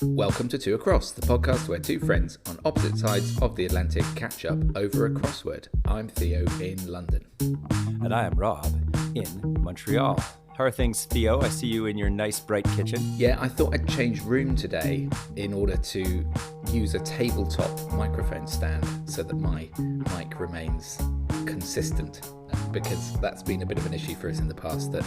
Welcome to Two Across, the podcast where two friends on opposite sides of the Atlantic catch up over a crossword. I'm Theo in London. And I am Rob in Montreal. How are things, Theo? I see you in your nice bright kitchen. Yeah, I thought I'd change room today in order to use a tabletop microphone stand so that my mic remains consistent, because that's been a bit of an issue for us in the past, that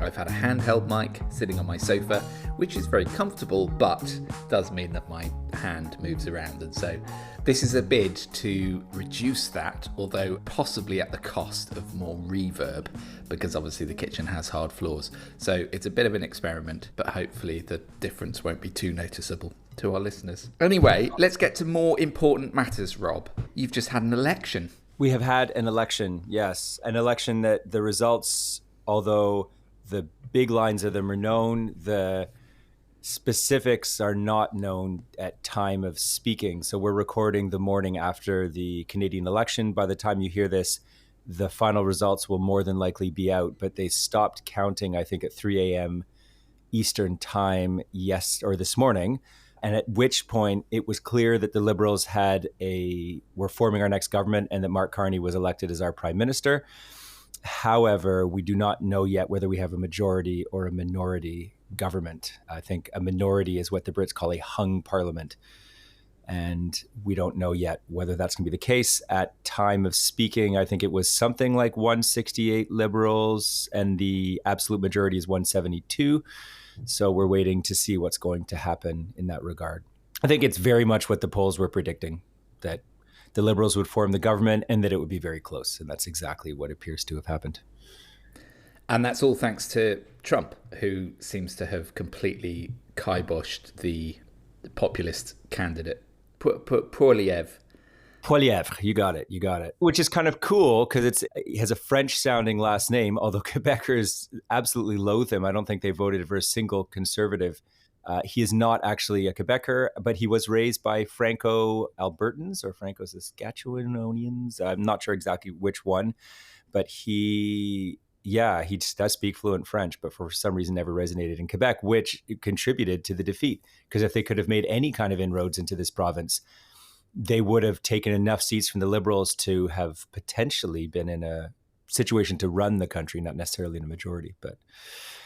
I've had a handheld mic sitting on my sofa, which is very comfortable, but does mean that my hand moves around. And so this is a bid to reduce that, although possibly at the cost of more reverb, because obviously the kitchen has hard floors. So it's a bit of an experiment, but hopefully the difference won't be too noticeable to our listeners. Anyway, let's get to more important matters, Rob. You've just had an election. We have had an election, yes. An election that the results, although the big lines of them are known, the specifics are not known at time of speaking. So we're recording the morning after the Canadian election. By the time you hear this, the final results will more than likely be out, but they stopped counting, I think, at 3 a.m. Eastern time this morning. And at which point it was clear that the Liberals were forming our next government and that Mark Carney was elected as our prime minister. However, we do not know yet whether we have a majority or a minority government. I think a minority is what the Brits call a hung parliament. And we don't know yet whether that's going to be the case. At time of speaking, I think it was something like 168 Liberals and the absolute majority is 172. So we're waiting to see what's going to happen in that regard. I think it's very much what the polls were predicting, that the Liberals would form the government and that it would be very close. And that's exactly what appears to have happened. And that's all thanks to Trump, who seems to have completely kiboshed the populist candidate, Poilievre. Poilievre, you got it. Which is kind of cool because it has a French-sounding last name, although Quebecers absolutely loathe him. I don't think they voted for a single conservative. He is not actually a Quebecer, but he was raised by Franco-Albertans or Franco-Saskatchewanians. I'm not sure exactly which one, but he just does speak fluent French, but for some reason never resonated in Quebec, which contributed to the defeat. Because if they could have made any kind of inroads into this province, they would have taken enough seats from the Liberals to have potentially been in a situation to run the country, not necessarily in a majority. But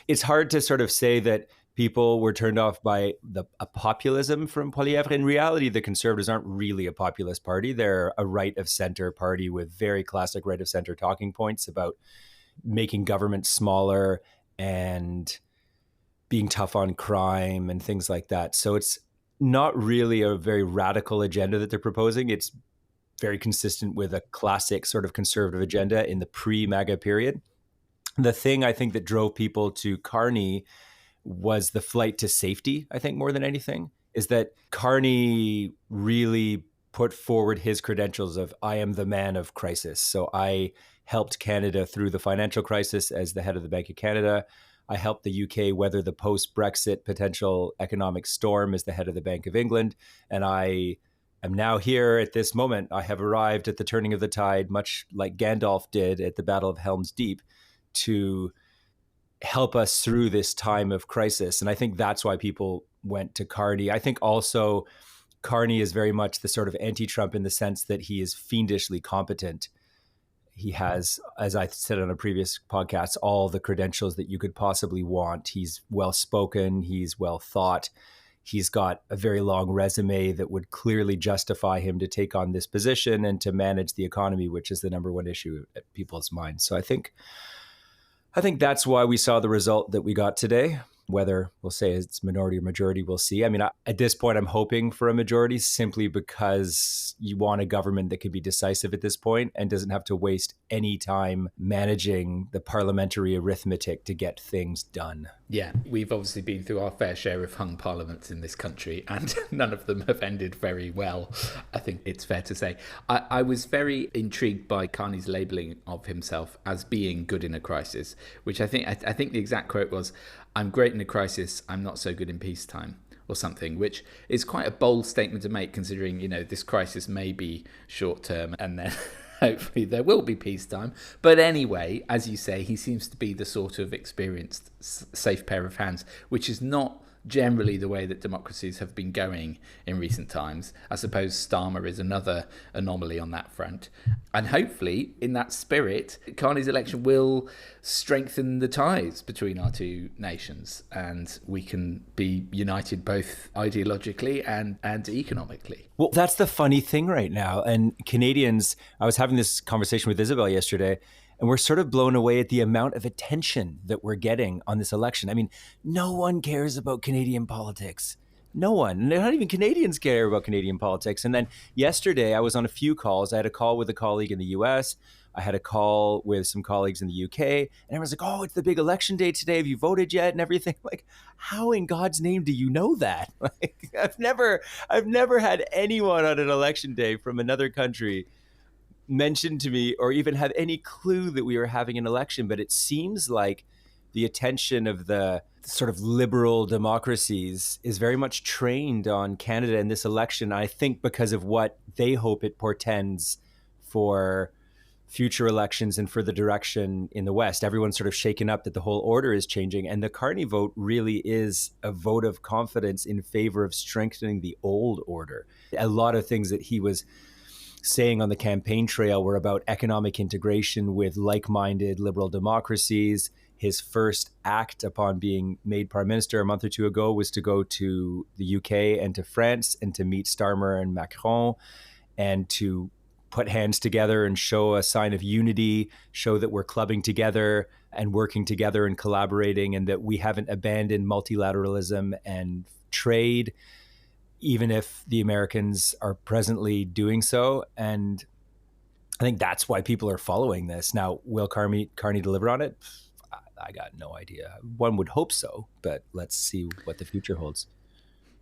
it's hard to sort of say that people were turned off by a populism from Poilievre. In reality, the Conservatives aren't really a populist party. They're a right-of-center party with very classic right-of-center talking points about making government smaller and being tough on crime and things like that. So it's not really a very radical agenda that they're proposing. It's very consistent with a classic sort of conservative agenda in the pre-MAGA period. The thing I think that drove people to Carney was the flight to safety, I think, more than anything, is that Carney really put forward his credentials of, I am the man of crisis. So I helped Canada through the financial crisis as the head of the Bank of Canada. I helped the UK weather the post-Brexit potential economic storm as the head of the Bank of England. And I am now here at this moment. I have arrived at the turning of the tide, much like Gandalf did at the Battle of Helm's Deep, to help us through this time of crisis. And I think that's why people went to Carney. I think also Carney is very much the sort of anti-Trump in the sense that he is fiendishly competent. He has, as I said on a previous podcast, all the credentials that you could possibly want. He's well-spoken. He's well-thought. He's got a very long resume that would clearly justify him to take on this position and to manage the economy, which is the number one issue at people's minds. So I think that's why we saw the result that we got today. Whether we'll say it's minority or majority, we'll see. I mean, at this point, I'm hoping for a majority simply because you want a government that could be decisive at this point and doesn't have to waste any time managing the parliamentary arithmetic to get things done. Yeah, we've obviously been through our fair share of hung parliaments in this country, and none of them have ended very well, I think it's fair to say. I was very intrigued by Carney's labelling of himself as being good in a crisis, which I think the exact quote was, "I'm great in a crisis, I'm not so good in peacetime," or something, which is quite a bold statement to make considering, this crisis may be short term and then hopefully there will be peacetime. But anyway, as you say, he seems to be the sort of experienced, safe pair of hands, which is not generally the way that democracies have been going in recent times. I suppose Starmer is another anomaly on that front. And hopefully, in that spirit, Carney's election will strengthen the ties between our two nations, and we can be united both ideologically and economically. Well, that's the funny thing right now. And Canadians, I was having this conversation with Isabel yesterday, and we're sort of blown away at the amount of attention that we're getting on this election. I mean, no one cares about Canadian politics. No one. Not even Canadians care about Canadian politics. And then yesterday, I was on a few calls. I had a call with a colleague in the US. I had a call with some colleagues in the UK. And everyone's like, oh, it's the big election day today. Have you voted yet? And everything. Like, how in God's name do you know that? Like, I've never had anyone on an election day from another country mentioned to me or even have any clue that we were having an election. But it seems like the attention of the sort of liberal democracies is very much trained on Canada in this election. I think because of what they hope it portends for future elections and for the direction in the West. Everyone's sort of shaken up that the whole order is changing. And the Carney vote really is a vote of confidence in favor of strengthening the old order. A lot of things that he was saying on the campaign trail were about economic integration with like-minded liberal democracies. His first act upon being made prime minister a month or two ago was to go to the UK and to France and to meet Starmer and Macron and to put hands together and show a sign of unity, show that we're clubbing together and working together and collaborating, and that we haven't abandoned multilateralism and trade, even if the Americans are presently doing so. And I think that's why people are following this. Now, will Carney deliver on it? I got no idea. One would hope so, but let's see what the future holds.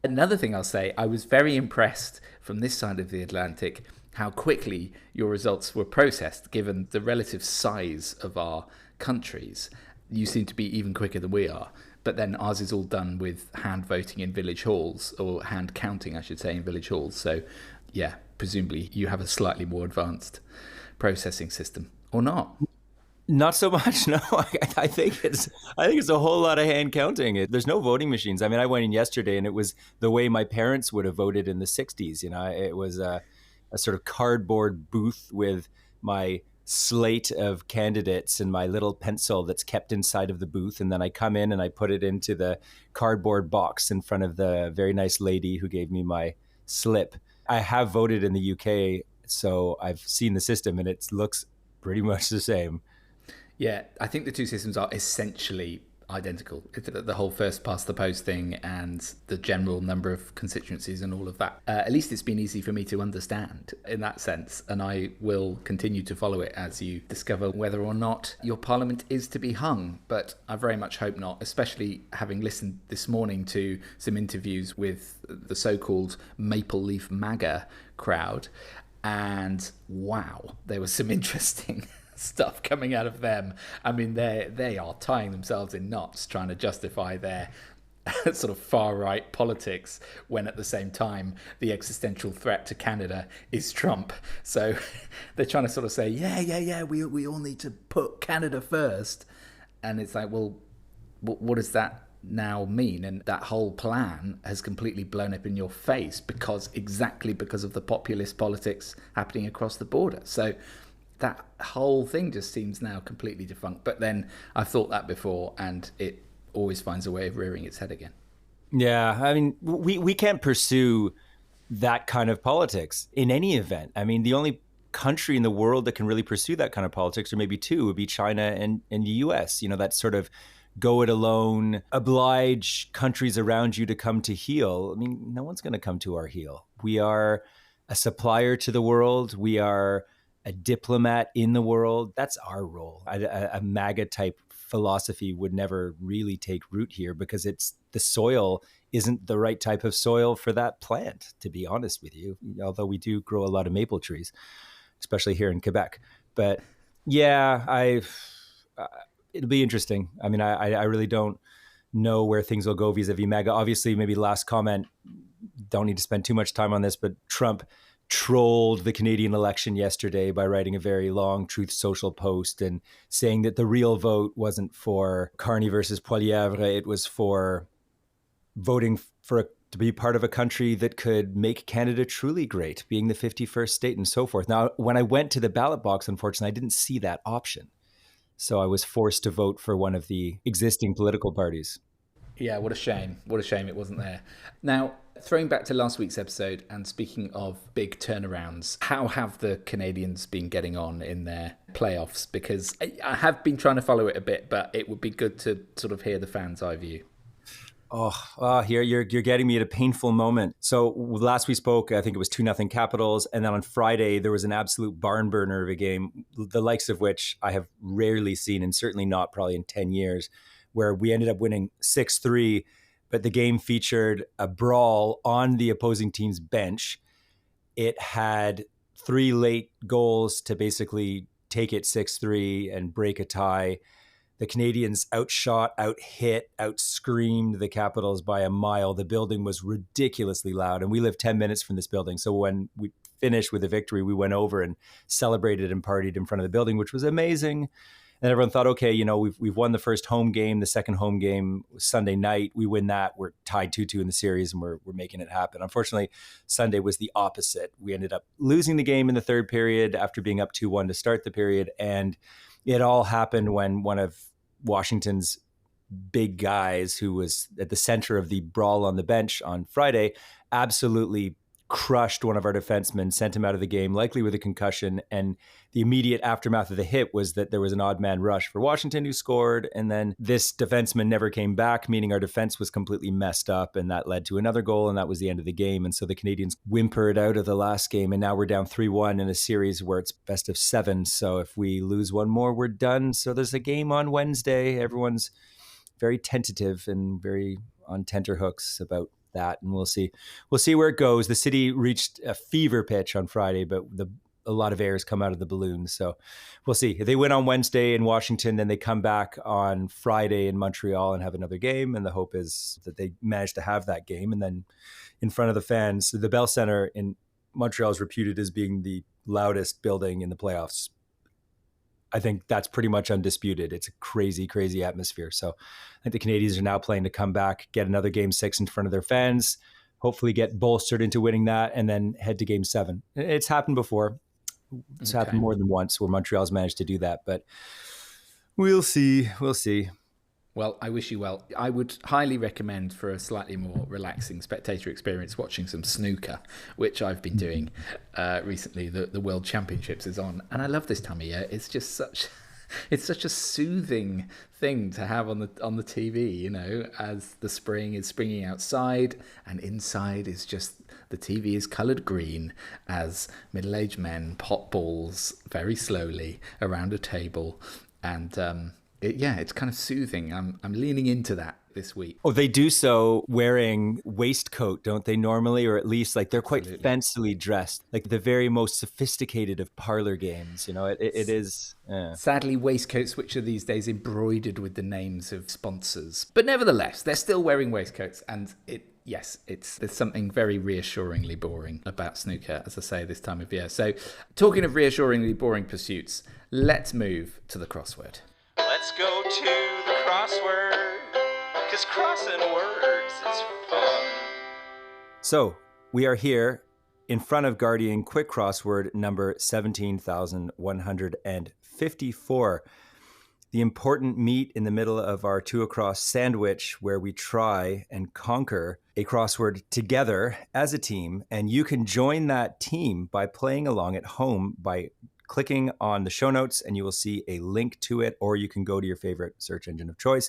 Another thing I'll say, I was very impressed from this side of the Atlantic how quickly your results were processed, given the relative size of our countries. You seem to be even quicker than we are. But then ours is all done with hand voting in village halls, or hand counting, I should say, in village halls. So, yeah, presumably you have a slightly more advanced processing system, or not? Not so much. No, I think it's a whole lot of hand counting. There's no voting machines. I mean, I went in yesterday, and it was the way my parents would have voted in the '60s. You know, it was a sort of cardboard booth with my slate of candidates and my little pencil that's kept inside of the booth. And then I come in and I put it into the cardboard box in front of the very nice lady who gave me my slip. I have voted in the UK, so I've seen the system and it looks pretty much the same. Yeah, I think the two systems are essentially identical. The whole first past the post thing and the general number of constituencies and all of that. At least it's been easy for me to understand in that sense, and I will continue to follow it as you discover whether or not your parliament is to be hung. But I very much hope not, especially having listened this morning to some interviews with the so-called Maple Leaf MAGA crowd, and wow, there was some interesting stuff coming out of them. I mean, they are tying themselves in knots trying to justify their sort of far right politics, when at the same time the existential threat to Canada is Trump. So they're trying to sort of say, yeah, we all need to put Canada first. And it's like, well, what does that now mean? And that whole plan has completely blown up in your face because of the populist politics happening across the border. So that whole thing just seems now completely defunct. But then I've thought that before, and it always finds a way of rearing its head again. Yeah, I mean, we can't pursue that kind of politics in any event. I mean, the only country in the world that can really pursue that kind of politics, or maybe two, would be China and the US. You know, that sort of go it alone, oblige countries around you to come to heel. I mean, no one's going to come to our heel. We are a supplier to the world. We are a diplomat in the world. That's our role. A MAGA type philosophy would never really take root here because the soil isn't the right type of soil for that plant, to be honest with you, although we do grow a lot of maple trees, especially here in Quebec. But yeah, it'll be interesting. I mean, I really don't know where things will go vis-a-vis MAGA. Obviously, maybe last comment, don't need to spend too much time on this, but Trump trolled the Canadian election yesterday by writing a very long Truth Social post and saying that the real vote wasn't for Carney versus Poilievre, it was for voting to be part of a country that could make Canada truly great, being the 51st state and so forth. Now, when I went to the ballot box, unfortunately, I didn't see that option. So I was forced to vote for one of the existing political parties. Yeah, what a shame. What a shame it wasn't there. Now, throwing back to last week's episode and speaking of big turnarounds, how have the Canadians been getting on in their playoffs? Because I have been trying to follow it a bit, but it would be good to sort of hear the fans' eye view. Here you're getting me at a painful moment. So last we spoke, I think it was 2-0 Capitals. And then on Friday, there was an absolute barn burner of a game, the likes of which I have rarely seen, and certainly not probably in 10 years, where we ended up winning 6-3. But the game featured a brawl on the opposing team's bench. It had 3 late goals to basically take it 6-3 and break a tie. The Canadians outshot, outhit, outscreamed the Capitals by a mile. The building was ridiculously loud, and we live 10 minutes from this building. So when we finished with the victory, we went over and celebrated and partied in front of the building, which was amazing. And everyone thought, okay, we've won the first home game. The second home game was Sunday night. We win that. We're tied 2-2 in the series, and we're making it happen. Unfortunately, Sunday was the opposite. We ended up losing the game in the third period after being up 2-1 to start the period, and it all happened when one of Washington's big guys, who was at the center of the brawl on the bench on Friday, absolutely crushed one of our defensemen, sent him out of the game, likely with a concussion. And the immediate aftermath of the hit was that there was an odd man rush for Washington, who scored. And then this defenseman never came back, meaning our defense was completely messed up. And that led to another goal. And that was the end of the game. And so the Canadians whimpered out of the last game. And now we're down 3-1 in a series where it's best of 7. So if we lose one more, we're done. So there's a game on Wednesday. Everyone's very tentative and very on tenterhooks about that, and we'll see where it goes. The city reached a fever pitch on Friday, but a lot of air has come out of the balloon, so we'll see. If they win on Wednesday in Washington, then they come back on Friday in Montreal and have another game, and the hope is that they manage to have that game, and then in front of the fans. The Bell Center in Montreal is reputed as being the loudest building in the playoffs. I think that's pretty much undisputed. It's a crazy, crazy atmosphere. So I think the Canadians are now playing to come back, get another game 6 in front of their fans, hopefully get bolstered into winning that, and then head to game 7. It's happened before. It's happened more than once where Montreal's managed to do that, but we'll see. We'll see. Well, I wish you well. I would highly recommend, for a slightly more relaxing spectator experience, watching some snooker, which I've been doing recently. The World Championships is on, and I love this time of year. It's just such a soothing thing to have on the TV. As the spring is springing outside, and inside is just the TV is coloured green as middle-aged men pop balls very slowly around a table, and it's kind of soothing. I'm leaning into that this week. Oh, they do so wearing waistcoat, don't they normally? Or at least they're quite fancily dressed, like the very most sophisticated of parlor games. It is. Sadly, waistcoats, which are these days embroidered with the names of sponsors. But nevertheless, they're still wearing waistcoats. And there's something very reassuringly boring about snooker, as I say, this time of year. So talking of reassuringly boring pursuits, let's move to the crossword. Let's go to the crossword, because crossing words is fun. So we are here in front of Guardian Quick Crossword number 17,154. The important meat in the middle of our two across sandwich, where we try and conquer a crossword together as a team. And you can join that team by playing along at home by clicking on the show notes, and you will see a link to it, or you can go to your favorite search engine of choice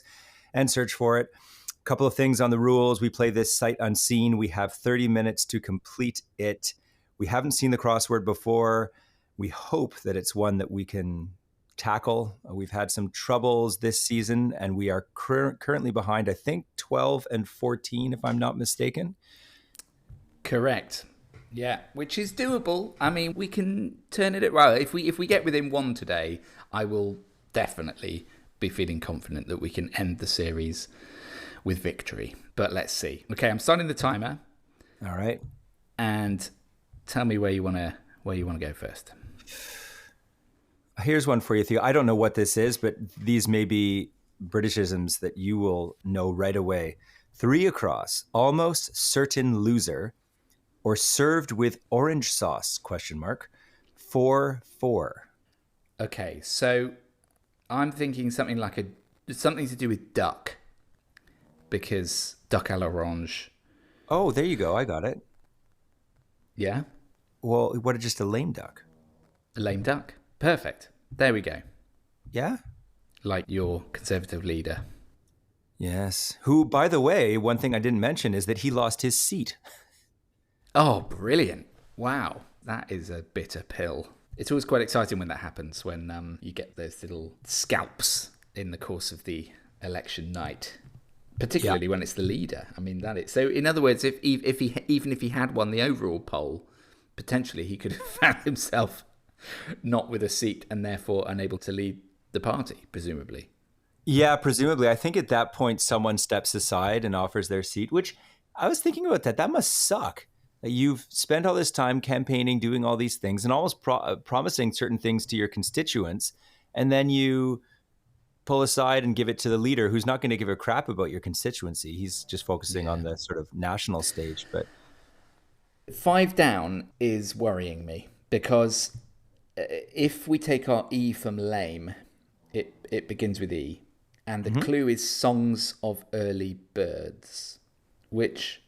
and search for it. A couple of things on the rules. We play this sight unseen. We have 30 minutes to complete it. We haven't seen the crossword before. We hope that it's one that we can tackle. We've had some troubles this season, and we are currently behind, I think, 12 and 14, if I'm not mistaken. Correct. Yeah, which is doable. I mean, we can turn it. Well, if we get within 1 today, I will definitely be feeling confident that we can end the series with victory. But let's see. Okay, I'm starting the timer. All right. And tell me where you want to go first. Here's one for you, Theo. I don't know what this is, but these may be Britishisms that you will know right away. 3 across, almost certain loser, or served with orange sauce, question mark, 4-4. Okay, so I'm thinking something to do with duck, because duck à l'orange. Oh, there you go. I got it. Yeah, Well, what just a lame duck? a lame duck. Perfect. There we go. Yeah? Like your Conservative leader. Yes. Who, by the way, one thing I didn't mention is that he lost his seat. Oh, brilliant. Wow, that is a bitter pill. It's always quite exciting when that happens, when you get those little scalps in the course of the election night, particularly when it's the leader. I mean, that is... So, in other words, even if he had won the overall poll, potentially he could have found himself not with a seat and therefore unable to lead the party, presumably. Yeah, presumably. I think at that point, someone steps aside and offers their seat, which I was thinking about that. That must suck. That you've spent all this time campaigning, doing all these things, and almost promising certain things to your constituents, and then you pull aside and give it to the leader who's not going to give a crap about your constituency. He's just focusing on the sort of national stage. But 5 down is worrying me, because if we take our E from lame, it begins with E. And the clue is songs of early birds, which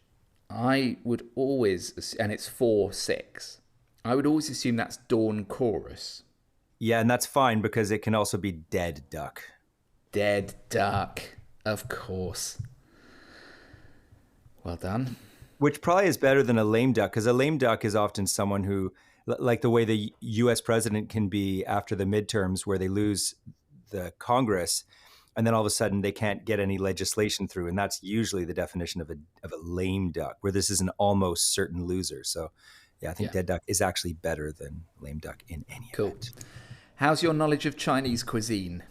I would always, and it's 4-6. I would always assume that's dawn chorus. yeah, and that's fine because it can also be dead duck. Dead duck, of course. Well done. Which probably is better than a lame duck, because a lame duck is often someone who, like the way the US president can be after the midterms where they lose the Congress, and then all of a sudden they can't get any legislation through. And that's usually the definition of a lame duck, where this is an almost certain loser. So yeah, I think dead duck is actually better than lame duck in any event. How's your knowledge of Chinese cuisine?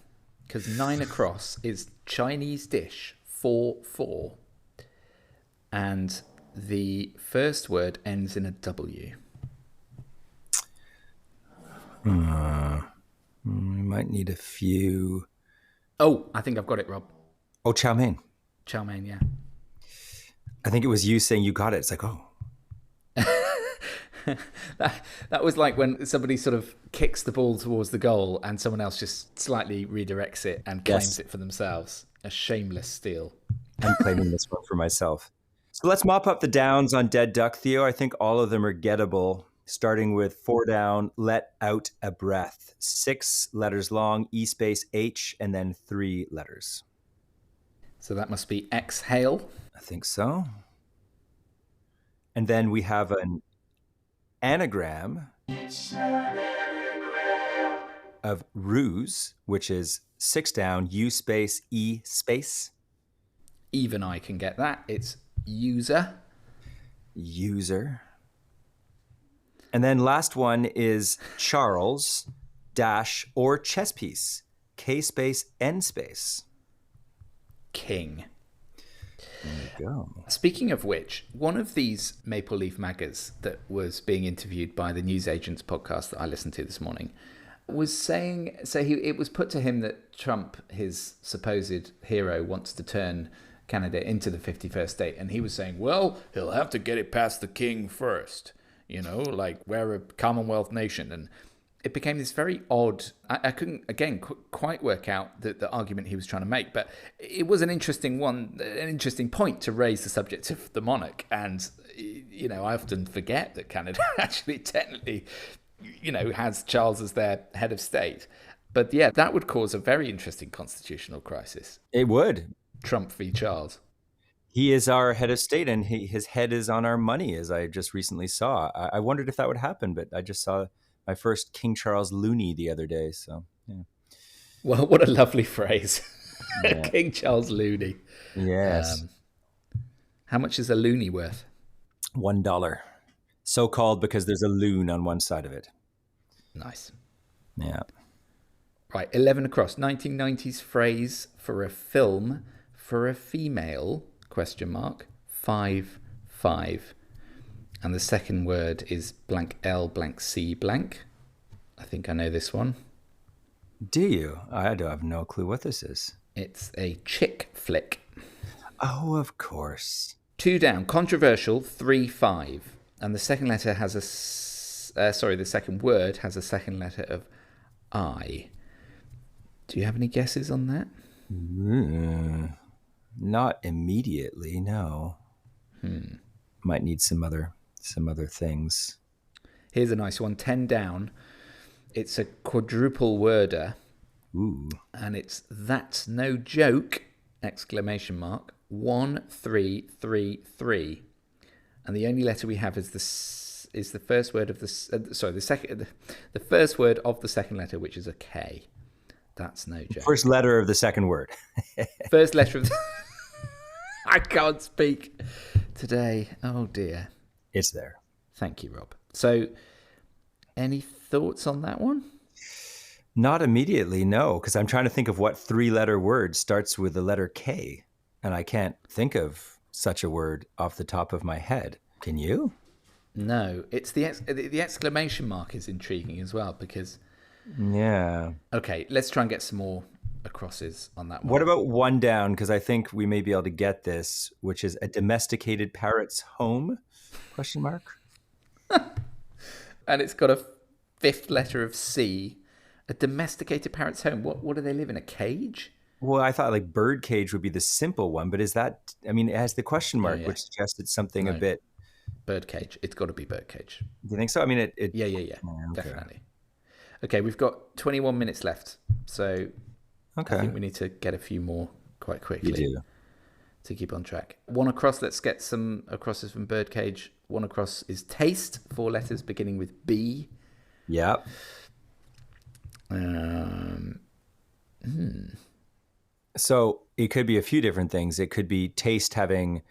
Because 9 across is Chinese dish, 4-4. And the first word ends in a W. We might need a few. Oh, I think I've got it, Rob. Oh, chow mein. Chow mein, yeah. I think it was you saying you got it. It's like, oh. That was like when somebody sort of kicks the ball towards the goal and someone else just slightly redirects it and claims it for themselves. A shameless steal. I'm claiming this one for myself. So let's mop up the downs on dead duck, Theo. I think all of them are gettable, starting with 4 down, let out a breath. 6 letters long, E space H, and then 3 letters. So that must be exhale. I think so. And then we have an anagram of ruse, which is 6 down, U space E space. Even I can get that. It's user. User. And then last one is Charles dash or chess piece, K space N space. King. There you go. Speaking of which, one of these Maple Leaf Maggers that was being interviewed by the Newsagents podcast that I listened to this morning was saying, it was put to him that Trump, his supposed hero, wants to turn Canada into the 51st state. And he was saying, well, he'll have to get it past the king first. You know, like we're a Commonwealth nation. And it became this very odd... I couldn't, again, quite work out the argument he was trying to make, but it was an interesting point to raise the subject of the monarch. And, you know, I often forget that Canada actually technically, you know, has Charles as their head of state. But yeah, that would cause a very interesting constitutional crisis. It would. Trump v. Charles. He is our head of state, and his head is on our money, as I just recently saw. I wondered if that would happen, but I just saw my first King Charles loony the other day. So, yeah. Well, what a lovely phrase. Yeah. King Charles loony. Yes. How much is a loony worth? $1. So called because there's a loon on one side of it. Nice. Yeah. Right, 11 across. 1990s phrase for a film for a female, ? 5-5. And the second word is blank L blank C blank. I think I know this one. Do you? I have no clue what this is. It's a chick flick. Oh, of course. 2 down. Controversial, 3-5. And the second letter has the second word has a second letter of I. Do you have any guesses on that? Not immediately, no. Might need some other things. Here's a nice one. 10 down. It's a quadruple worder. Ooh. And it's "That's no joke!" exclamation mark. 1, 3, 3, 3. And the only letter we have is the first word of the first word of the second letter, which is a K. That's no joke. First letter of the second word. First letter of I can't speak today. Oh dear. It's there. Thank you, Rob. So, any thoughts on that one? Not immediately, no, because I'm trying to think of what 3-letter word starts with the letter K, and I can't think of such a word off the top of my head. Can you? No, it's the exclamation mark is intriguing as well because. Yeah. Okay, let's try and get some more acrosses on that one. What about 1 down? Because I think we may be able to get this, which is "a domesticated parrot's home?" ? And it's got a 5th letter of C. A domesticated parrot's home. What do they live in? A cage? Well, I thought like bird cage would be the simple one, but is that? I mean, it has the question mark, which suggests it's something a bit. Bird cage. It's got to be bird cage. Do you think so? I mean, it. Yeah. Okay. Definitely. Okay, we've got 21 minutes left, so I think we need to get a few more quite quickly. You do. To keep on track. 1 across. Let's get some acrosses from birdcage. 1 across is taste. 4 letters beginning with B. Yep. So it could be a few different things. It could be taste having.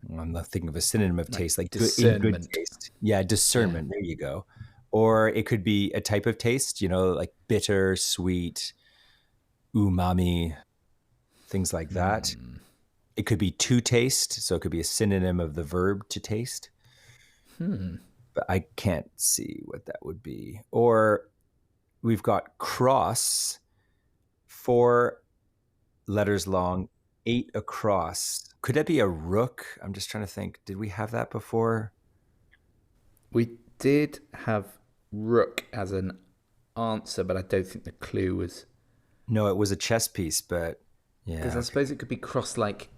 I'm not thinking of a synonym of taste, like discernment. Good taste. Yeah, discernment. Yeah. There you go. Or it could be a type of taste, like bitter, sweet, umami, things like that. It could be to taste, so it could be a synonym of the verb to taste. But I can't see what that would be. Or we've got cross, 4 letters long, 8 across. Could that be a rook? I'm just trying to think. Did we have that before? We did have rook as an answer, but I don't think the clue was. No, it was a chess piece, but yeah. Because I suppose it could be cross, like,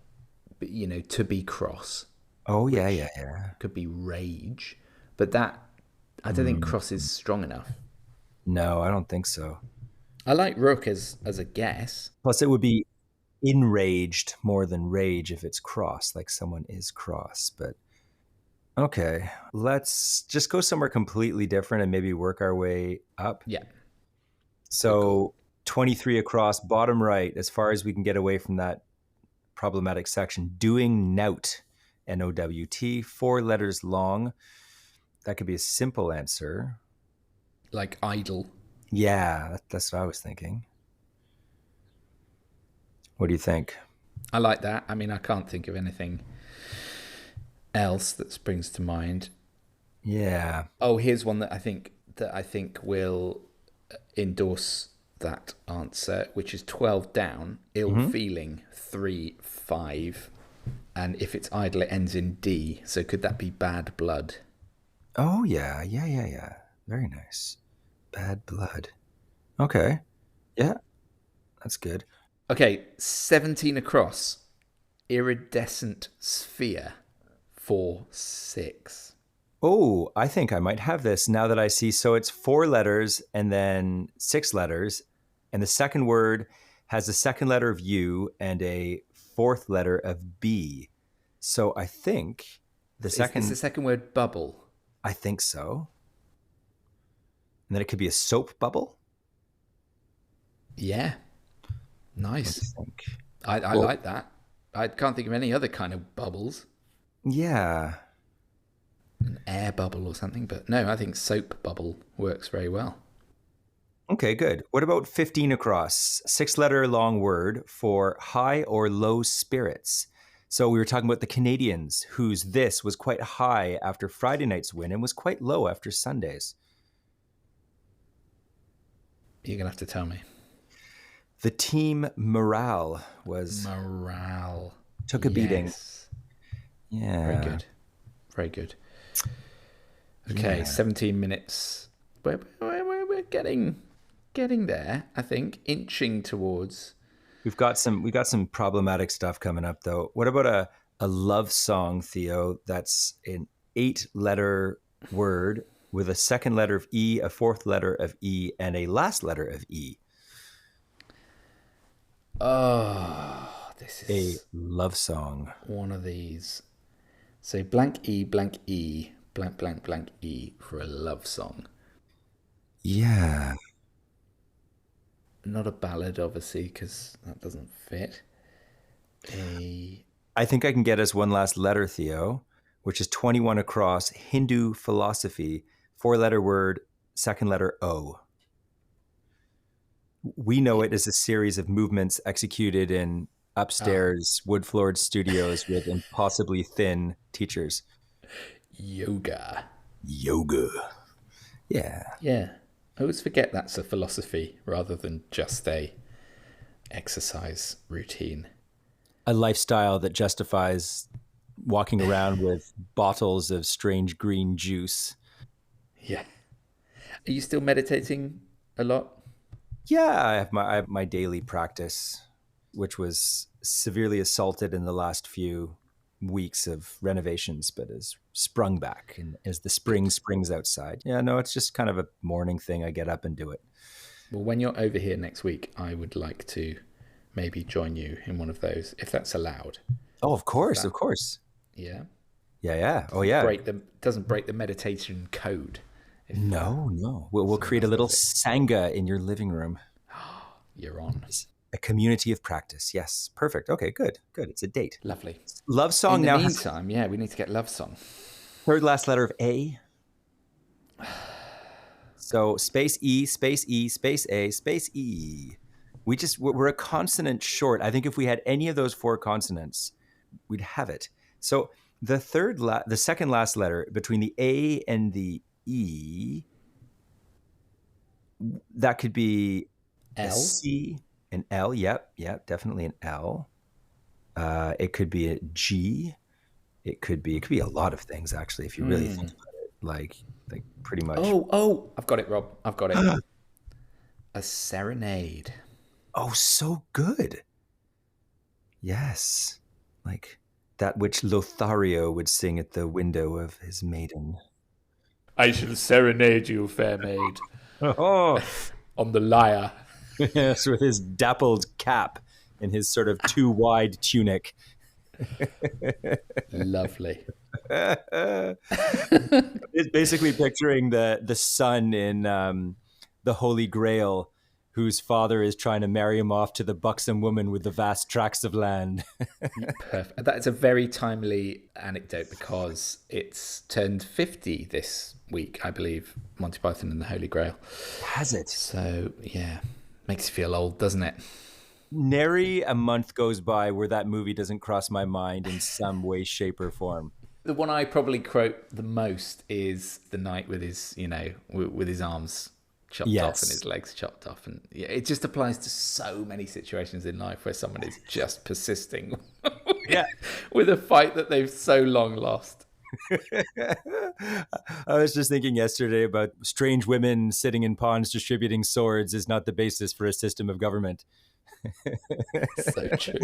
to be cross. Oh, yeah. Could be rage. But that, I don't think cross is strong enough. No, I don't think so. I like rook as a guess. Plus, it would be enraged more than rage if it's cross, like someone is cross. But okay, let's just go somewhere completely different and maybe work our way up. Yeah. So cool. 23 across, bottom right, as far as we can get away from that problematic section. Doing nout, N-O-W-T, 4 letters long. That could be a simple answer. Like idle. Yeah, that's what I was thinking. What do you think? I like that. I mean, I can't think of anything else that springs to mind. Yeah. Oh, here's one that I think will endorse that answer, which is 12 down. Ill feeling, 3, 5, and if it's idle, it ends in D. So could that be bad blood? Oh yeah. Very nice. Bad blood. Okay. Yeah, that's good. Okay, 17 across. Iridescent sphere, 4, 6. Oh, I think I might have this now that I see. So it's 4 letters and then 6 letters. And the second word has the second letter of U and a 4th letter of B. So I think Is the second word bubble? I think so. And then it could be a soap bubble. Yeah. Nice. I like that. I can't think of any other kind of bubbles. Yeah. An air bubble or something, but no, I think soap bubble works very well. Okay, good. What about 15 across? 6-letter long word for high or low spirits. So we were talking about the Canadians, whose this was quite high after Friday night's win and was quite low after Sunday's. You're going to have to tell me. The team morale was... Morale. Took a beating. Yes. Yeah. Very good. Very good. Okay, Yeah. 17 minutes. We're getting there, I think, inching towards. We got some problematic stuff coming up though. What about a love song, Theo, that's an 8-letter word with a second letter of E, a fourth letter of E, and a last letter of E? Oh, this A is love song. one of these. So blank E, blank E, blank, blank, blank E for a love song. Yeah. Not a ballad, obviously, because that doesn't fit. I think I can get us one last letter, Theo, which is 21 across, Hindu philosophy, 4-letter word, second letter O. We know it as a series of movements executed in upstairs wood-floored studios with impossibly thin teachers. Yoga. Yoga. Yeah. Yeah. I always forget that's a philosophy rather than just a exercise routine. A lifestyle that justifies walking around with bottles of strange green juice. Yeah. Are you still meditating a lot? Yeah, I have my daily practice, which was severely assaulted in the last few weeks of renovations, but has sprung back and as the spring springs outside. Yeah, no, it's just kind of a morning thing. I get up and do it. Well, when you're over here next week, I would like to maybe join you in one of those, if that's allowed. Oh, of course, of course. Yeah. Yeah. Oh, yeah. Doesn't break the meditation code. No. We'll create a little sangha in your living room. You're on. A community of practice. Yes. Perfect. Okay, good. It's a date. Lovely. Love song in the now meantime, yeah, we need to get love song. Third last letter of A. So space E, space E, space A, space E. We're a consonant short. I think if we had any of those 4 consonants, we'd have it. So the second last letter between the A and the E, that could be L. A C, an L. Yep, definitely an L. It could be a G. It could be a lot of things actually, if you really think about it. Like pretty much. Oh, I've got it, Rob. I've got it. A serenade. Oh, so good. Yes. Like that which Lothario would sing at the window of his maiden. I shall serenade you, fair maid. Oh, On the lyre. yes, with his dappled cap and his sort of too wide tunic. Lovely. It's basically picturing the son in the Holy Grail, whose father is trying to marry him off to the buxom woman with the vast tracts of land. Perfect. That's a very timely anecdote because it's turned 50 this week, I believe, Monty Python and the Holy Grail. Has it? So, yeah, makes you feel old, doesn't it? Nary a month goes by where that movie doesn't cross my mind in some way, shape, or form. The one I probably quote the most is the night with his, with his arms chopped off and his legs chopped off. And yeah, it just applies to so many situations in life where someone is just persisting with a fight that they've so long lost. I was just thinking yesterday about strange women sitting in ponds distributing swords is not the basis for a system of government. So true.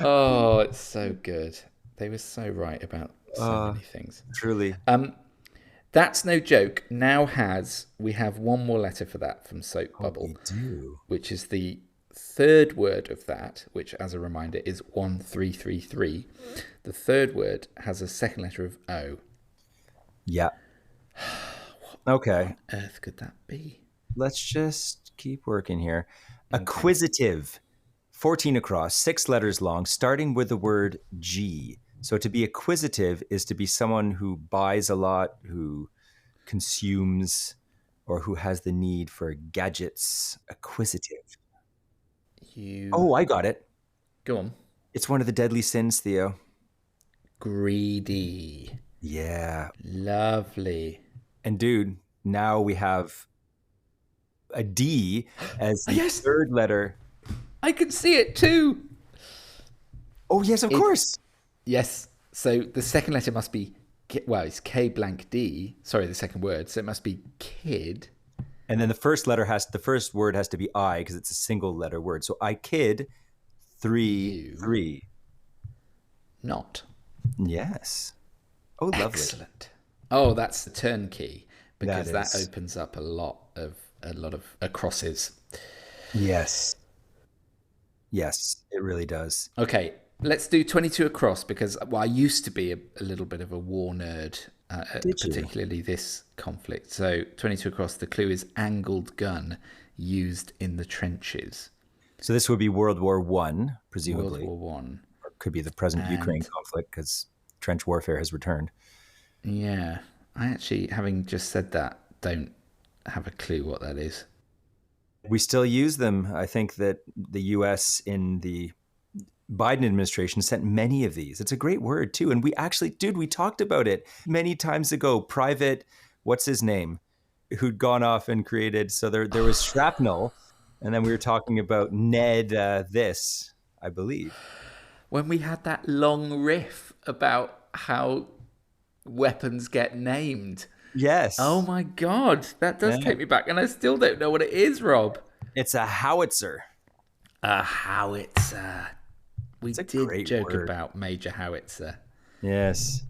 Oh, it's so good. They were so right about so many things. Truly. That's No Joke now we have one more letter for that from Soap Bubble, we do. Which is the third word of that, which as a reminder is 1333. The third word has a second letter of O. Yeah. Okay. What on earth could that be? Let's just keep working here. Okay. Acquisitive. 14 across, 6 letters long, starting with the word G. So to be acquisitive is to be someone who buys a lot, who consumes, or who has the need for gadgets. Acquisitive. Oh, I got it. Go on. It's one of the deadly sins, Theo. Greedy. Yeah. Lovely. And dude, now we have a D as the third letter. I can see it too. Oh, yes, of course. Yes. So the second letter must be, it's K blank D. Sorry, the second word. So it must be kid. And then the first word has to be I because it's a single letter word. So I kid 3, 3. Not. Yes. Oh, lovely. Excellent. Oh, that's the turnkey because that is. opens up a lot of crosses. Yes. Yes, it really does. Okay, let's do 22 across because I used to be a little bit of a war nerd, particularly this conflict. So 22 across, the clue is angled gun used in the trenches. So this would be World War One, presumably. World War One. Or could be the present Ukraine conflict because trench warfare has returned. Yeah, I actually, having just said that, don't have a clue what that is. We still use them. I think that the U.S. in the Biden administration sent many of these. It's a great word, too. And we actually, we talked about it many times ago. Private, what's his name, who'd gone off and created. So there was shrapnel. And then we were talking about Ned this, I believe. When we had that long riff about how weapons get named. Yes. Oh my God, that does take me back, and I still don't know what it is, Rob. It's a howitzer. A howitzer. We did joke about Major Howitzer. Yes.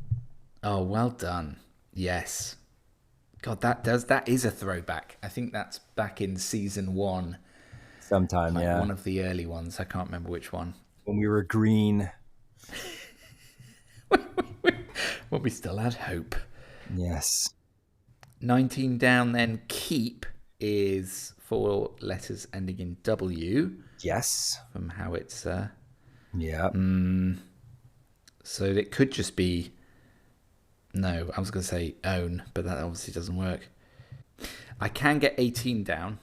Oh, well done. Yes. God, that is a throwback. I think that's back in season 1. Sometime, yeah. One of the early ones. I can't remember which one. When we were green. When we still had hope. Yes. 19 down then, keep is 4 letters ending in W. Yes. From howitzer. Yeah. So it could just be... No, I was going to say own, but that obviously doesn't work. I can get 18 down,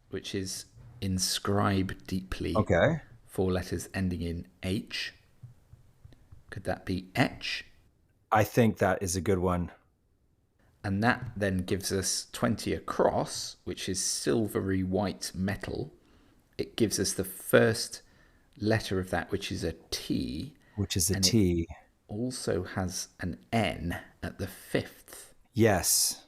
which is inscribe deeply. Okay. 4 letters ending in H. Could that be etch? I think that is a good one. And that then gives us 20 across, which is silvery white metal. It gives us the first letter of that, which is a T. Which is a T. Also has an N at the 5th. Yes.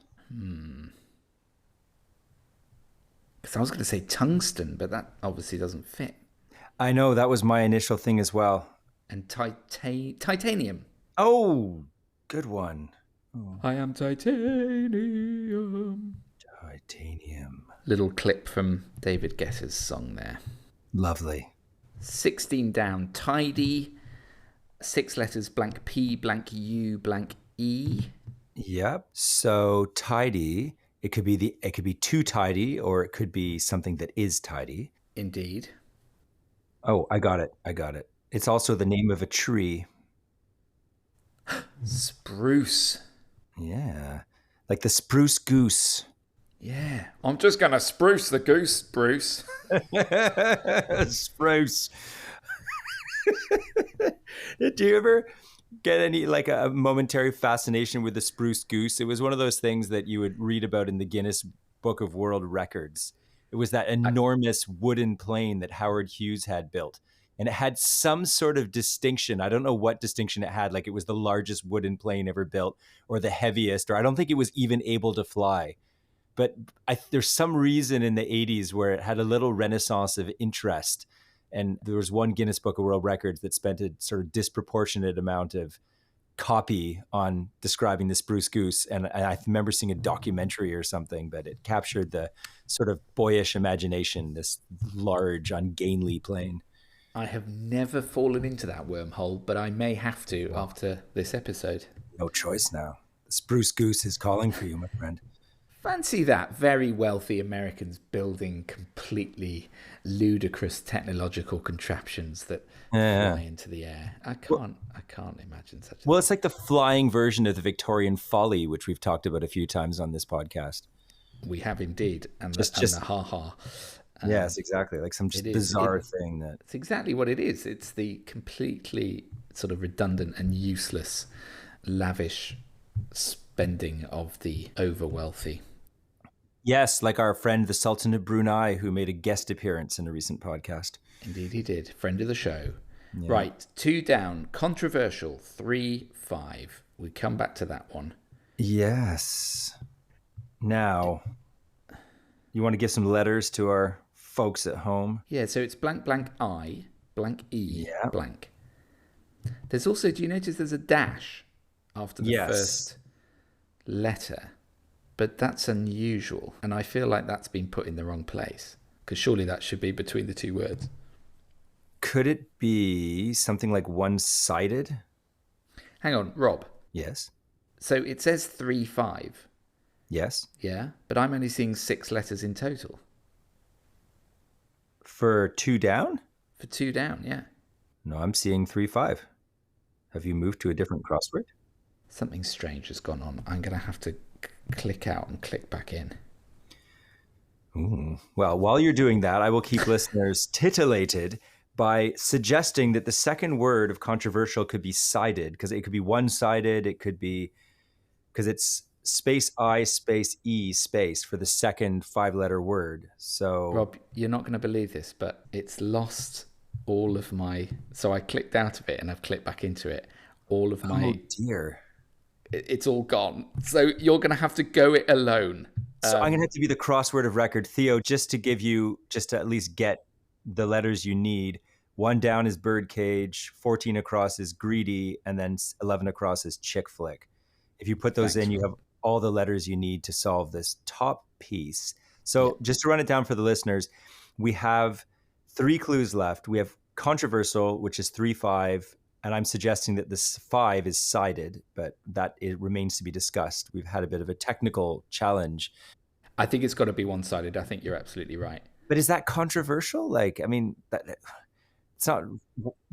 Because I was going to say tungsten, but that obviously doesn't fit. I know, that was my initial thing as well. And titanium. Oh, good one. Oh. I am titanium. Titanium. Little clip from David Guetta's song there. Lovely. 16 down, tidy. 6 letters, blank P, blank U, blank E. Yep. So tidy, it could be too tidy, or it could be something that is tidy. Indeed. Oh, I got it. It's also the name of a tree. Spruce. Yeah. Like the spruce goose. Yeah. I'm just going to spruce the goose, Bruce. Spruce. Did you ever get any, like, a momentary fascination with the spruce goose? It was one of those things that you would read about in the Guinness Book of World Records. It was that enormous wooden plane that Howard Hughes had built. And it had some sort of distinction. I don't know what distinction it had. Like it was the largest wooden plane ever built or the heaviest, or I don't think it was even able to fly. But there's some reason in the 80s where it had a little renaissance of interest. And there was one Guinness Book of World Records that spent a sort of disproportionate amount of copy on describing the spruce goose. And I remember seeing a documentary or something, but it captured the sort of boyish imagination, this large, ungainly plane. I have never fallen into that wormhole, but I may have to after this episode. No choice now. The spruce goose is calling for you, my friend. Fancy that. Very wealthy Americans building completely ludicrous technological contraptions that fly into the air. I can't imagine such a thing. It's like the flying version of the Victorian Folly, which we've talked about a few times on this podcast. We have indeed. And the ha-ha. Yes, exactly. Like some just bizarre thing that... It's exactly what it is. It's the completely sort of redundant and useless, lavish spending of the over-wealthy. Yes, like our friend, the Sultan of Brunei, who made a guest appearance in a recent podcast. Indeed he did. Friend of the show. Yeah. Right, 2 down. Controversial, 3-5. We come back to that one. Yes. Now, you want to give some letters to our folks at home? Yeah, so it's blank blank I, blank E, Yeah. blank. There's also, do you notice there's a dash after the Yes. first letter? But that's unusual, and I feel like that's been put in the wrong place, because surely that should be between the two words. Could it be something like one-sided? Hang on, Rob. Yes. So it says 3-5, Yes. yeah? But I'm only seeing 6 letters in total. For 2 down? For 2 down, yeah. No, I'm seeing 3-5. Have you moved to a different crossword? Something strange has gone on. I'm going to have to click out and click back in. Ooh. Well, while you're doing that, I will keep listeners titillated by suggesting that the second word of controversial could be sided, because it could be one-sided. It could be, because it's space I, space E, space for the second 5-letter word. So, Rob, you're not going to believe this, but it's lost all of my... So I clicked out of it and I've clicked back into it. All of my... oh dear. It's all gone. So you're going to have to go it alone. So I'm going to have to be the crossword of record. Theo, just to at least get the letters you need. 1 down is birdcage, 14 across is greedy, and then 11 across is chick flick. If you put those in, you have all the letters you need to solve this top piece. So just to run it down for the listeners, we have 3 clues left. We have controversial, which is 3-5, and I'm suggesting that this 5 is sided, but that it remains to be discussed. We've had a bit of a technical challenge. I think it's got to be one-sided. I think you're absolutely right. But is that controversial? Like, I mean, it's not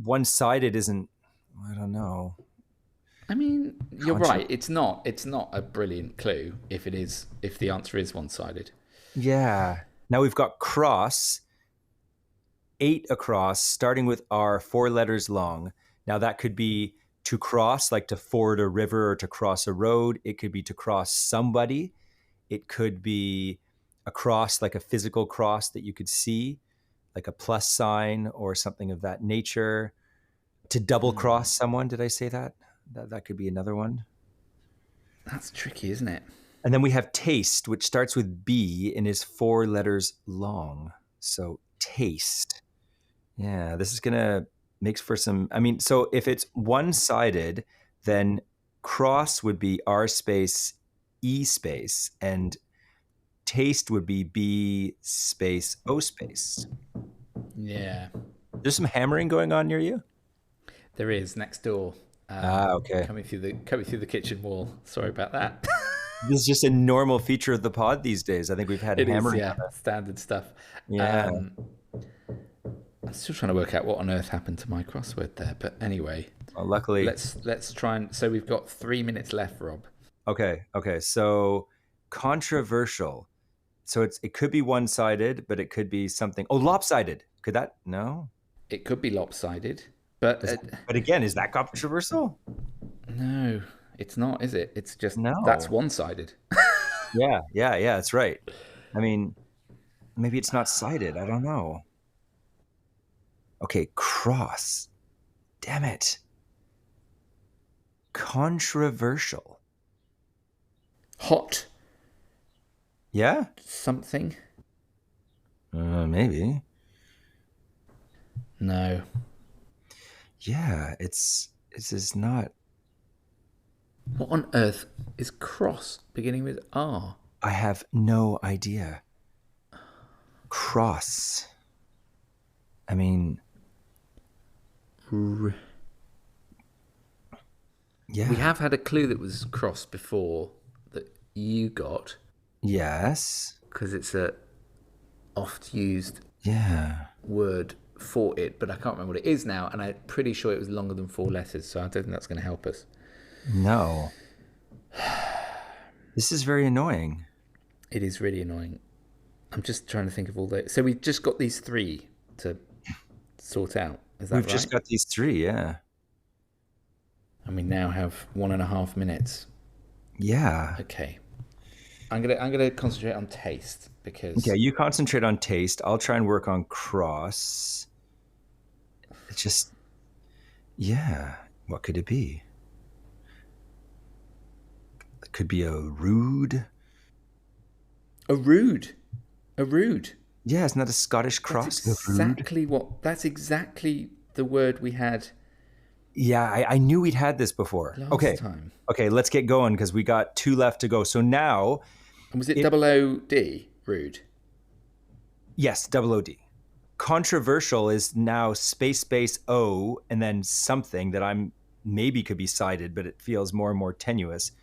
one-sided. Isn't? I don't know. I mean, you're right. It's not a brilliant clue if the answer is one-sided. Yeah. Now we've got cross, 8 across, starting with R, 4 letters long. Now that could be to cross, like to ford a river or to cross a road. It could be to cross somebody. It could be a cross, like a physical cross that you could see, like a plus sign or something of that nature. To double cross someone, did I say that? That could be another one. That's tricky, isn't it? And then we have taste, which starts with B and is 4 letters long. So taste. Yeah, this is going to make for some, I mean, so if it's one-sided, then cross would be R space, E space, and taste would be B space, O space. Yeah. There's some hammering going on near you? There is, next door. Okay. Coming through the kitchen wall. Sorry about that. This is just a normal feature of the pod these days. I think we've had hammering. Yeah, standard stuff. Yeah. I'm still trying to work out what on earth happened to my crossword there, but anyway. Well, luckily, let's try and. So we've got 3 minutes left, Rob. Okay. So controversial. So it could be one-sided, but it could be something. Oh, lopsided. Could that? No. It could be lopsided, but again, is that controversial? No, it's not, is it? It's just no. That's one-sided. Yeah, that's right. I mean, maybe it's not sided. I don't know. Okay, cross. Damn it. Controversial. Hot. Yeah? Something. Maybe. No. Yeah, it's just not. What on earth is cross beginning with R? I have no idea. Cross. I mean, yeah. We have had a clue that was cross before that you got. Yes. Because it's a oft used word for it, but I can't remember what it is now, and I'm pretty sure it was longer than 4 letters, so I don't think that's going to help us. No. This is very annoying. It is really annoying. I'm just trying to think of all the... So we've just got these 3 to sort out. Is that right? We've just got these 3, yeah. And we now have 1.5 minutes. Yeah. Okay. I'm gonna concentrate on taste because... Okay, you concentrate on taste. I'll try and work on cross. It's just... Yeah. What could it be? It could be a rude. A rude. A rude. Yeah, isn't that a Scottish That's cross? The rude. exactly what. That's exactly the word we had Yeah, I knew we'd had this before. last time. Okay, let's get going because we got 2 left to go. So now, And was it double O-D? Rude. yes, double OD. Controversial is now space O and then something that I'm maybe could be sided, but it feels more and more tenuous.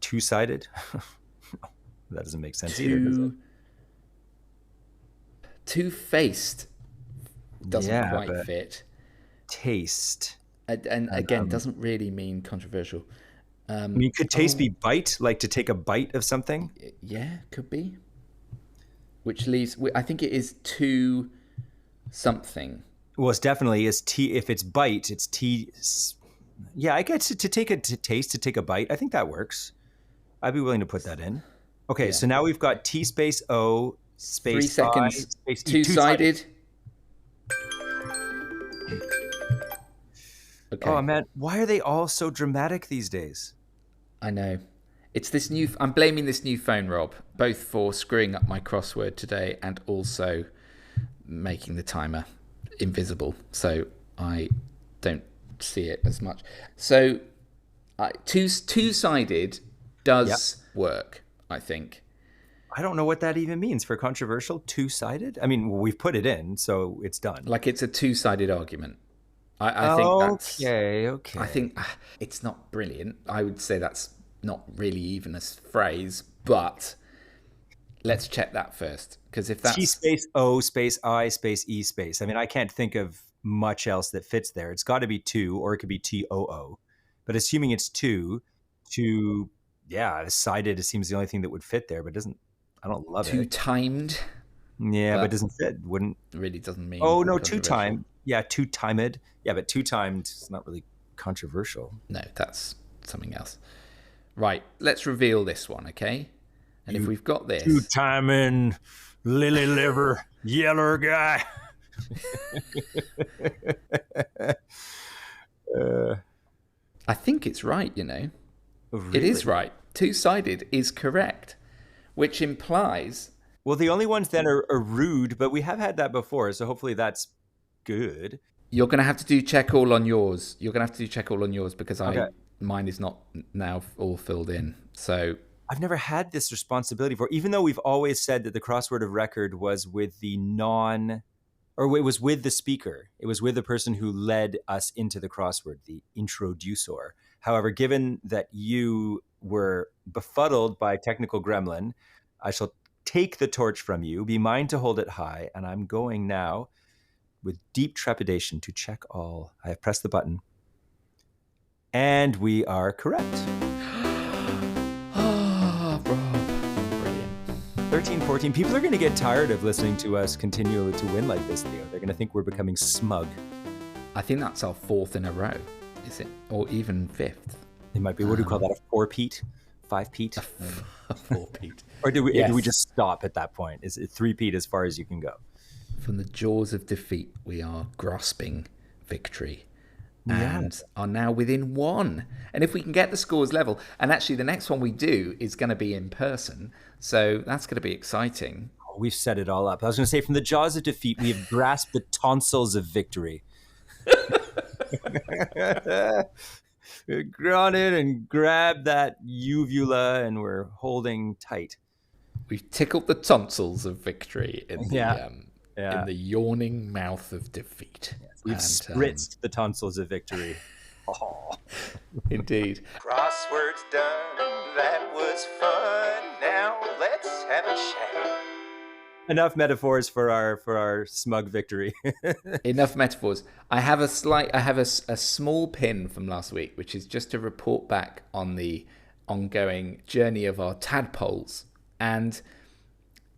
Two-sided? That doesn't make sense either, does it? Two-faced doesn't quite but fit. taste. And again, doesn't really mean controversial. I mean, could taste be bite, like to take a bite of something? Yeah, could be. Which leaves, I think it is to something. Well, it's definitely is T. If it's bite, it's T. Yeah, I guess to take a taste, to take a bite. I think that works. I'd be willing to put that in. Okay, so now we've got T space O space 3 seconds. I, space E. Two-sided. Okay. Oh man, why are they all so dramatic these days? I know. It's this new. I'm blaming this new phone, Rob, both for screwing up my crossword today and also making the timer invisible, so I don't see it as much. So, two-sided does work, I think. I don't know what that even means for controversial. Two-sided? I mean, we've put it in, so it's done. Like it's a two-sided argument. I think that's okay. I think it's not brilliant. I would say that's not really even a phrase, but let's check that first. Because if that's T space O space I space E space. I mean, I can't think of much else that fits there. It's got to be two, or it could be TOO. But assuming it's two, sided, it seems the only thing that would fit there, but I don't love it. Two-timed. Yeah, but it doesn't fit. Wouldn't really doesn't mean. Oh no, two-timed. Yeah, two-timed. Yeah, but two-timed is not really controversial. No, that's something else. Right, let's reveal this one, okay? And if we've got this, two-timing, lily liver, yeller guy. I think it's right. You know, Really? It is right. Two-sided is correct, which implies. Well, the only ones then are rude, but we have had that before, so hopefully that's good. You're going to have to do check all on yours. You're going to have to do check all on yours because mine is not now all filled in. So I've never had this responsibility before, even though we've always said that the crossword of record was with the it was with the speaker. It was with the person who led us into the crossword, the introducer. However, given that you were befuddled by technical gremlin, I shall take the torch from you, be mine to hold it high, and I'm going now with deep trepidation to check all. I have pressed the button. And we are correct. Rob. Brilliant. 13, 14. People are going to get tired of listening to us continually to win like this, Theo. They're going to think we're becoming smug. I think that's our 4th in a row, is it? Or even 5th. It might be, what do we call that, a 4-peat? 5-peat? A 4-peat. Or do we just stop at that point? Is it 3-peat as far as you can go? From the jaws of defeat, we are grasping victory and are now within 1. And if we can get the scores level, and actually the next one we do is going to be in person, so that's going to be exciting. Oh, we've set it all up. I was going to say, from the jaws of defeat, we have grasped the tonsils of victory. We've gone in and grabbed that uvula, and we're holding tight. We've tickled the tonsils of victory in the yawning mouth of defeat. Yes, we've spritzed the tonsils of victory. Oh. Indeed. Crosswords done, that was fun. Now let's have a chat. Enough metaphors for our smug victory. Enough metaphors. I have a small pin from last week, which is just to report back on the ongoing journey of our tadpoles. And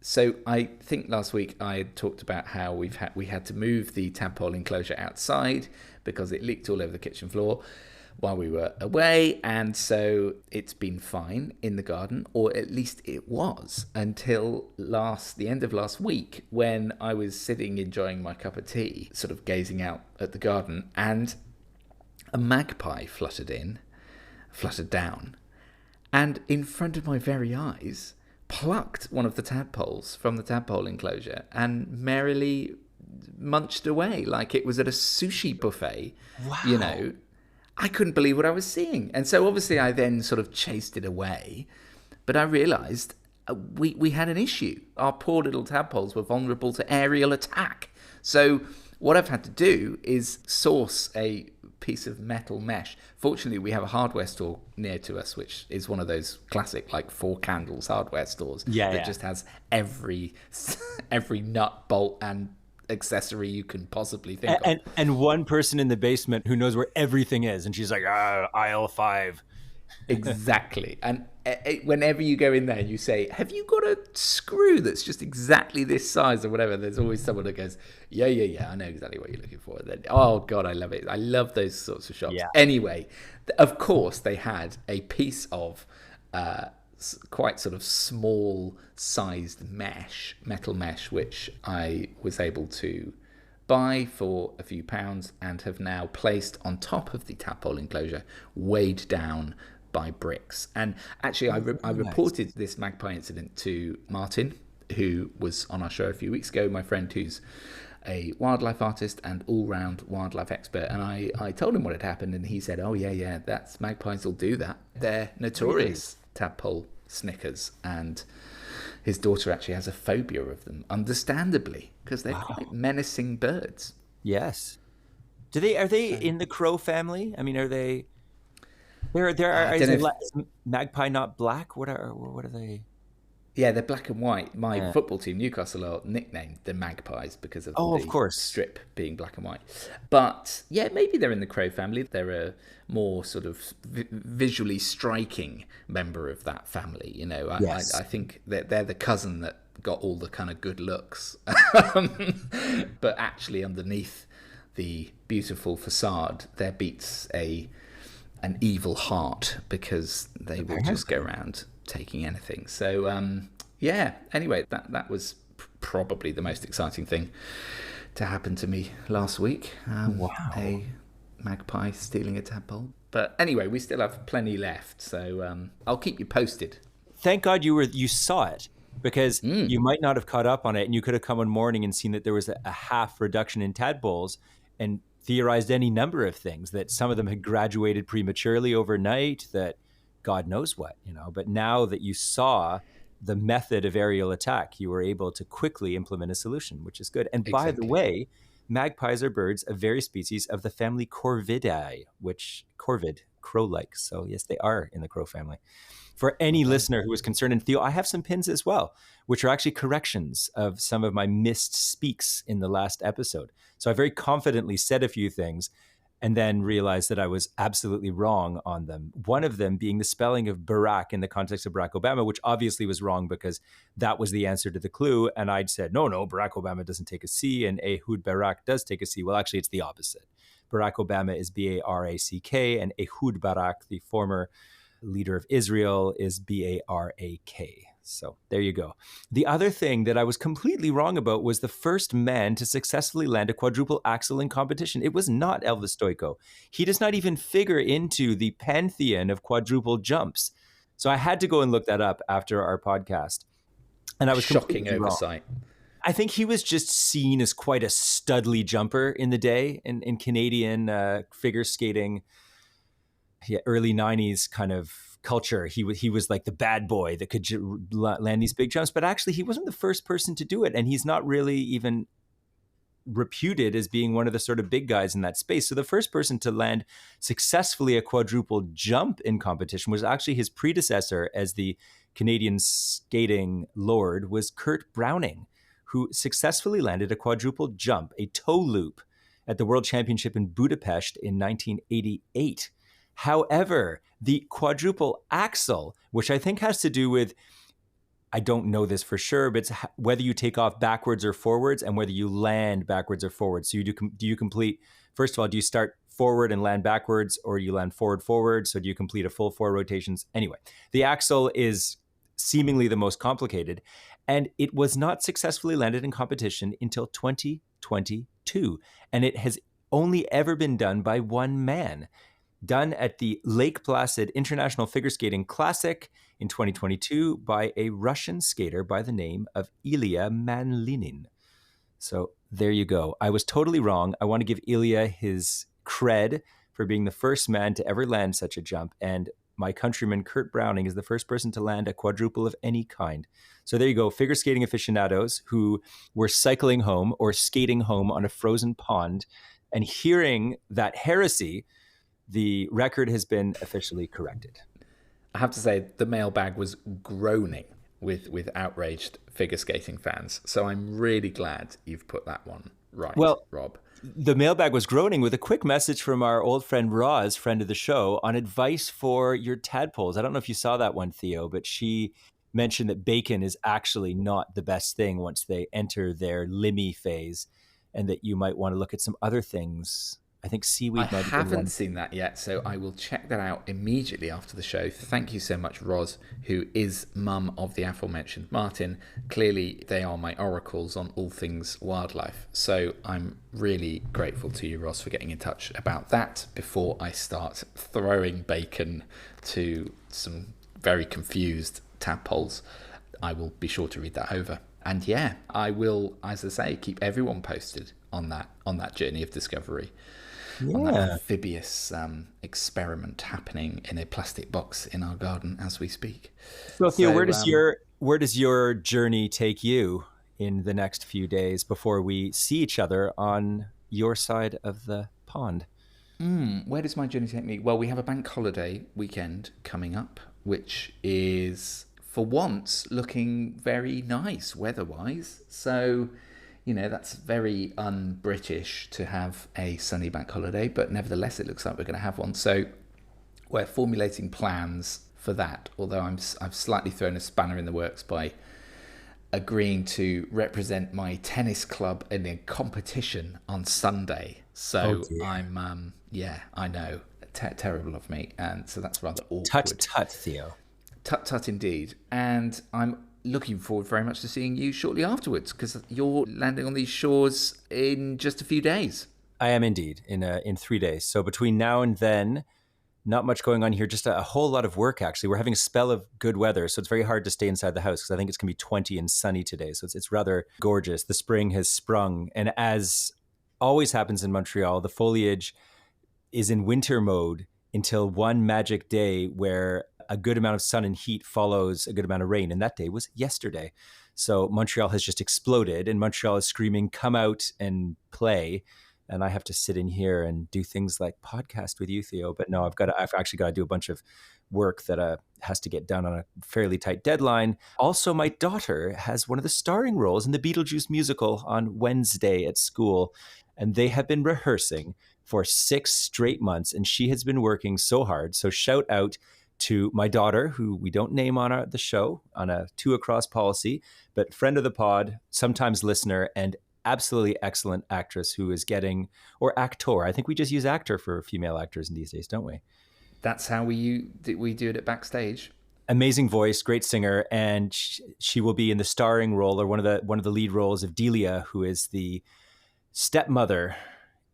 so I think last week I had talked about how we had to move the tadpole enclosure outside because it leaked all over the kitchen floor while we were away, and so it's been fine in the garden, or at least it was until the end of last week, when I was sitting enjoying my cup of tea, sort of gazing out at the garden, and a magpie fluttered down, and in front of my very eyes, plucked one of the tadpoles from the tadpole enclosure and merrily munched away like it was at a sushi buffet. Wow. You know, I couldn't believe what I was seeing. And so obviously I then sort of chased it away, but I realised we had an issue. Our poor little tadpoles were vulnerable to aerial attack. So what I've had to do is source a piece of metal mesh. Fortunately, we have a hardware store near to us, which is one of those classic, like, 4 candles hardware stores that just has every nut, bolt, and accessory you can possibly think of. And one person in the basement who knows where everything is, and she's like, aisle 5. Exactly. And whenever you go in there and you say, have you got a screw that's just exactly this size or whatever, there's always someone that goes, yeah, I know exactly what you're looking for. Then, oh God, I love it. I love those sorts of shops. Anyway, of course they had a piece of quite sort of small sized metal mesh, which I was able to buy for a few pounds and have now placed on top of the tadpole enclosure, weighed down by bricks. And actually I reported this magpie incident to Martin, who was on our show a few weeks ago, my friend who's a wildlife artist and all-round wildlife expert, and I told him what had happened, and he said, oh yeah, that's magpies will do that. They're notorious tadpole snickers, and his daughter actually has a phobia of them, understandably, because they're quite menacing birds. Yes. Are they in the crow family? I mean, are they? Is magpie not black? What are they? Yeah, they're black and white. My football team, Newcastle, are nicknamed the Magpies because of the strip being black and white. But yeah, maybe they're in the crow family. They're a more sort of visually striking member of that family. You know, I think that they're the cousin that got all the kind of good looks, but actually underneath the beautiful facade, there beats an evil heart, because they will just go around taking anything. So anyway, that was probably the most exciting thing to happen to me last week. A magpie stealing a tadpole. But anyway, we still have plenty left, so I'll keep you posted. Thank God you saw it, because you might not have caught up on it, and you could have come one morning and seen that there was a half reduction in tadpoles and theorized any number of things, that some of them had graduated prematurely overnight, that God knows what, but now that you saw the method of aerial attack, you were able to quickly implement a solution, which is good. And by the way, magpies are birds of various species of the family Corvidae, which crow-like. So yes, they are in the crow family. For any listener who is concerned, and Theo, I have some pins as well, which are actually corrections of some of my missed speaks in the last episode. So I very confidently said a few things and then realized that I was absolutely wrong on them. One of them being the spelling of Barack in the context of Barack Obama, which obviously was wrong because that was the answer to the clue. And I'd said, no, Barack Obama doesn't take a C, and Ehud Barak does take a C. Well, actually, it's the opposite. Barack Obama is Barack, and Ehud Barak, the former leader of Israel, is Barak. So there you go. The other thing that I was completely wrong about was the first man to successfully land a quadruple axel in competition. It was not Elvis Stoico. He does not even figure into the pantheon of quadruple jumps. So I had to go and look that up after our podcast. And I was shocking oversight. I think he was just seen as quite a studly jumper in the day in Canadian figure skating, early 90s kind of culture. He was like the bad boy that could land these big jumps, but actually he wasn't the first person to do it, and he's not really even reputed as being one of the sort of big guys in that space. So the first person to land successfully a quadruple jump in competition was actually his predecessor as the Canadian skating lord, was Kurt Browning, who successfully landed a quadruple jump, a toe loop, at the World Championship in Budapest in 1988. However, the quadruple axel, which I think has to do with, I don't know this for sure, but it's whether you take off backwards or forwards and whether you land backwards or forwards. So do you complete, first of all, do you start forward and land backwards, or you land forward? So do you complete a full 4 rotations? Anyway, the axel is seemingly the most complicated, and it was not successfully landed in competition until 2022. And it has only ever been done by one man. Done at the Lake Placid International Figure Skating Classic in 2022 by a Russian skater by the name of Ilya Manlinin. So there you go. I was totally wrong. I want to give Ilya his cred for being the first man to ever land such a jump. And my countryman Kurt Browning is the first person to land a quadruple of any kind. So there you go. Figure skating aficionados who were cycling home or skating home on a frozen pond and hearing that heresy, the record has been officially corrected. I have to say, the mailbag was groaning with outraged figure skating fans. So I'm really glad you've put that one right, well, Rob. The mailbag was groaning with a quick message from our old friend Roz, friend of the show, on advice for your tadpoles. I don't know if you saw that one, Theo, but she mentioned that bacon is actually not the best thing once they enter their limmy phase, and that you might want to look at some other things. I think seaweed might be one. I haven't seen that yet, so I will check that out immediately after the show. Thank you so much, Roz, who is mum of the aforementioned Martin. Clearly, they are my oracles on all things wildlife. So I'm really grateful to you, Roz, for getting in touch about that before I start throwing bacon to some very confused tadpoles. I will be sure to read that over. And yeah, I will, as I say, keep everyone posted on that journey of discovery. Yeah. On that amphibious experiment happening in a plastic box in our garden as we speak. So, Theo, where does your journey take you in the next few days before we see each other on your side of the pond? Where does my journey take me? Well, we have a bank holiday weekend coming up, which is, for once, looking very nice weather-wise. So, you know, that's very un-British to have a sunny bank holiday, but nevertheless, it looks like we're going to have one. So we're formulating plans for that, although I've slightly thrown a spanner in the works by agreeing to represent my tennis club in a competition on Sunday. So I'm, I know, terrible of me. And so that's rather awkward. Tut, Theo. Tut indeed. And I'm looking forward very much to seeing you shortly afterwards, because you're landing on these shores in just a few days. I am indeed, in 3 days. So between now and then, not much going on here, just a whole lot of work, actually. We're having a spell of good weather, so it's very hard to stay inside the house, because I think it's going to be 20 and sunny today. So it's rather gorgeous. The spring has sprung. And as always happens in Montreal, the foliage is in winter mode until one magic day where a good amount of sun and heat follows a good amount of rain. And that day was yesterday. So Montreal has just exploded, and Montreal is screaming, come out and play. And I have to sit in here and do things like podcast with you, Theo. But no, I've actually got to do a bunch of work that has to get done on a fairly tight deadline. Also, my daughter has one of the starring roles in the Beetlejuice musical on Wednesday at school. And they have been rehearsing for 6 straight months. And she has been working so hard. So shout out to my daughter, who we don't name on the show on a 2 across policy, but friend of the pod, sometimes listener, and absolutely excellent actress who is getting, or actor. I think we just use actor for female actors these days, don't we? That's how we do it at Backstage. Amazing voice, great singer, and she will be in the starring role, or one of the lead roles of Delia, who is the stepmother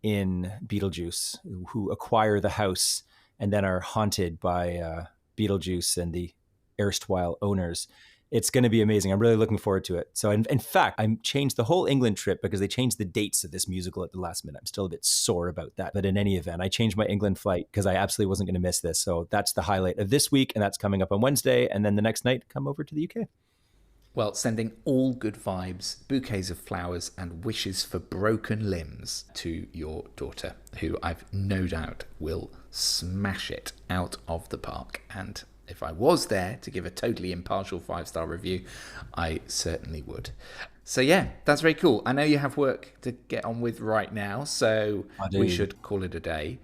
in Beetlejuice, who acquire the house and then are haunted by Beetlejuice and the erstwhile owners. It's going to be amazing. I'm really looking forward to it. So in fact, I changed the whole England trip because they changed the dates of this musical at the last minute. I'm still a bit sore about that. But in any event, I changed my England flight because I absolutely wasn't going to miss this. So that's the highlight of this week, and that's coming up on Wednesday. And then the next night, come over to the UK. Well, sending all good vibes, bouquets of flowers, and wishes for broken limbs to your daughter, who I've no doubt will smash it out of the park. And if I was there to give a totally impartial 5-star review, I certainly would. So yeah, that's very cool. I know you have work to get on with right now, so we should call it a day.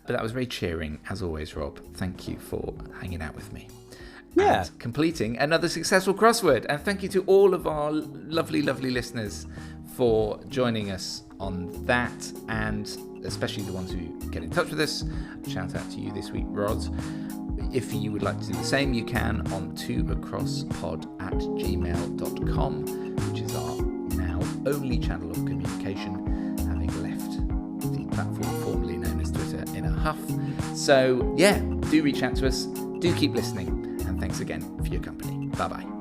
But that was very cheering, as always, Rob. Thank you for hanging out with me. Yeah. And completing another successful crossword. And thank you to all of our lovely, lovely listeners for joining us on that, and especially the ones who get in touch with us. Shout out to you this week, Rod. If you would like to do the same, you can on twoacrosspod@gmail.com, which is our now only channel of communication, having left the platform formerly known as Twitter in a huff. So yeah, do reach out to us, do keep listening, and thanks again for your company. Bye bye.